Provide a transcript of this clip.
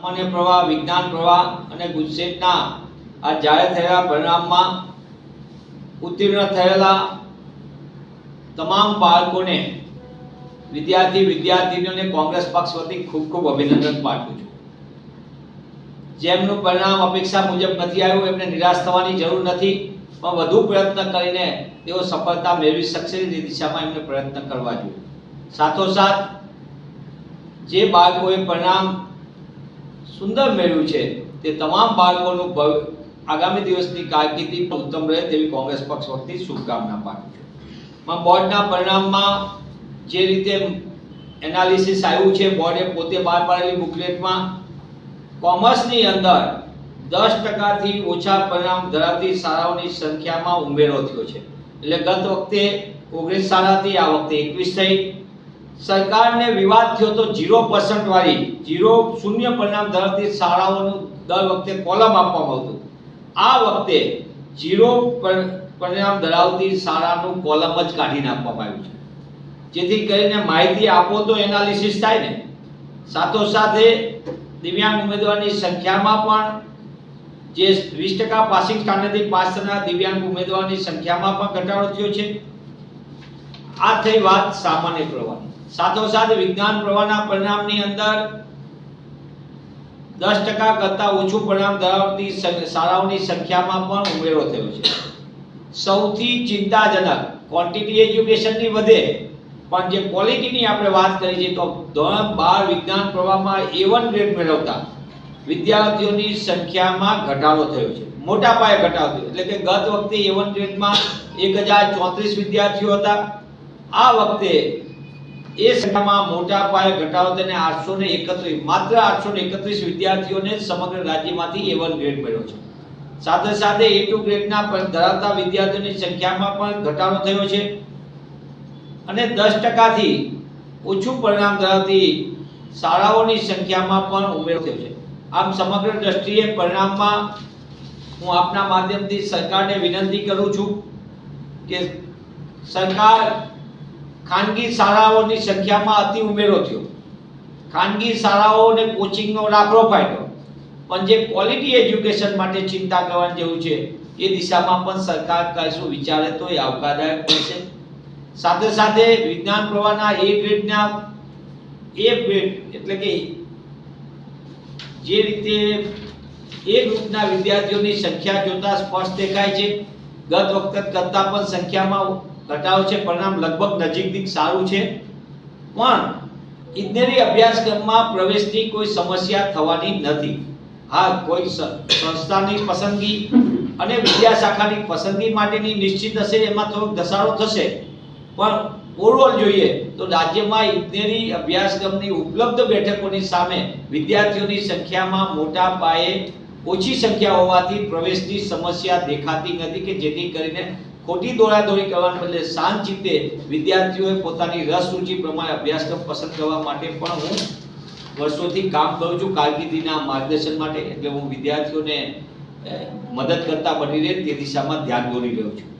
સામાન્ય પ્રવાહ, વિજ્ઞાન પ્રવાહ અને ગુજસેટના આ જાહેર થયેલા પરિણામમાં ઉત્તીર્ણ થયેલા તમામ બાળકોને, વિદ્યાર્થીનીઓને કોંગ્રેસ પક્ષ વતી ખૂબ ખૂબ અભિનંદન પાઠવું છું। જેમનું પરિણામ અપેક્ષા મુજબ નથી આવ્યું એમને નિરાશ થવાની જરૂર નથી, પણ વધુ પ્રયત્ન કરીને તેઓ સફળતા મેળવી શકશે એ દિશામાં એમને પ્રયત્ન કરવા જોઈએ। સાથોસાથ જે બાળકોએ પરિણામ સુંદર મેળવ્યું છે તે તમામ બાળકોનું આગામી દિવસની કારકિર્દી ઉત્તમ રહે તેવી કોંગ્રેસ પક્ષ વતી શુભકામના પાઠવું છું। બોર્ડના પરિણામમાં જે રીતે એનાલિસિસ આવ્યું છે, બોર્ડે પોતે બહાર પાડેલી બુકલેટમાં કોમર્સની અંદર 10% થી ઓછા પરિણામ ધરાવતી શાળાઓની સંખ્યામાં ઉમેરો થયો છે। એટલે ગત વખતે 19 શાળાથી આ વખતે 21 થઈ। સરકારને વિવાદ થયો તો 0% વાળી શૂન્ય પરિણામ ધરાવતી શાળાઓનું દર વખતે કોલમ આપવામાં આવતું, આ વખતે 0 પરિણામ ધરાવતી શાળાનું કોલમ જ કાઢી નાખવામાં આવ્યું છે, જેથી કરીને માહિતી આપો તો એનાલિસિસ થાય ને। સાથોસાથે દિવ્યાંગ ઉમેદવારની સંખ્યામાં પણ જે 20% પાસિંગ સ્ટાન્ડર્ડથી પાસ થનાર દિવ્યાંગ ઉમેદવારની સંખ્યામાં પણ ઘટાડો થયો છે। આ થઈ વાત સામાન્ય પ્રવાહની। સાથોસાથ વિજ્ઞાન પ્રવાહના પરિણામની અંદર 10% કરતાં ઓછું પરિણામ ધરાવતી શાળાઓની સંખ્યામાં પણ ઉમેરો થયો છે। સૌથી ચિંતાજનક ક્વોન્ટિટી એજ્યુકેશનની વધે પણ જે ક્વોલિટીની આપણે વાત કરી છે તો ધોરણ 12 વિજ્ઞાન પ્રવાહમાં A1 ગ્રેડ મેળવતા વિદ્યાર્થીઓની સંખ્યામાં ઘટાડો થયો છે, મોટા પાયે ઘટાડો થયો। એટલે કે ગત વખતે A1 ગ્રેડમાં 1034 વિદ્યાર્થીઓ હતા, આ વખતે એ સંખ્યામાં મોટા પાયે ઘટાડો થઈને 831 માત્ર 831 વિદ્યાર્થીઓને સમગ્ર રાજ્યમાંથી A1 ગ્રેડ મળ્યો છે। સાથે સાથે A2 ગ્રેડના ધરાવતા વિદ્યાર્થીઓની સંખ્યામાં પણ ઘટાડો થયો છે અને 10% થી ઓછું પરિણામ ધરાવતી શાળાઓની સંખ્યામાં પણ ઉમેરો થયો છે। આમ સમગ્ર દ્રષ્ટિએ પરિણામમાં હું આપના માધ્યમથી સરકારને વિનંતી કરું છું કે સરકાર ખાનગી શાળાઓની સંખ્યામાં અતિ ઉમેરો થયો, ખાનગી શાળાઓને કોચિંગનો રાખલો ફાટ્યો, પણ જે ક્વોલિટી એજ્યુકેશન માટે ચિંતા કરવાની જરૂર છે એ દિશામાં પણ સરકાર કશું વિચારે તો એ આવકારદાયક રહેશે। સાથે સાથે વિજ્ઞાન પ્રવાહના A ગ્રેડના એટલે કે જે રીતે A ગ્રુપના વિદ્યાર્થીઓની સંખ્યા જોતા સ્પષ્ટ દેખાય છે ગત વખત કરતાં પણ સંખ્યામાં ઘટાડો છે, પરિણામ લગભગ નજીક સારું છે, પણ ઇજનેરી અભ્યાસક્રમમાં પ્રવેશની કોઈ સમસ્યા થવાની નથી। હા, કોઈ સંસ્થાની પસંદગી અને વિદ્યાશાખાની પસંદગી માટેની નિશ્ચિત હશે, એમાં થોડોક ઘસારો થશે, પણ ઓવરઓલ જોઈએ તો રાજ્યમાં ઇજનેરી અભ્યાસક્રમની ઉપલબ્ધ બેઠકોની સામે વિદ્યાર્થીઓની સંખ્યામાં મોટા પાયે ઓછી સંખ્યા હોવાથી પ્રવેશની સમસ્યા દેખાતી નથી કે જેથી કરીને ખોટી દોડાદોડી કરવાને બદલે શાંતચિત્તે વિદ્યાર્થીઓએ પોતાની રસ રુચિ પ્રમાણે અભ્યાસક્રમ પસંદ કરવા માટે પણ હું વર્ષોથી કામ કરું છું કારકિર્દીના માર્ગદર્શન માટે। એટલે હું વિદ્યાર્થીઓને મદદ કરતા બની રહે તે દિશામાં ધ્યાન દોરી રહ્યો છું।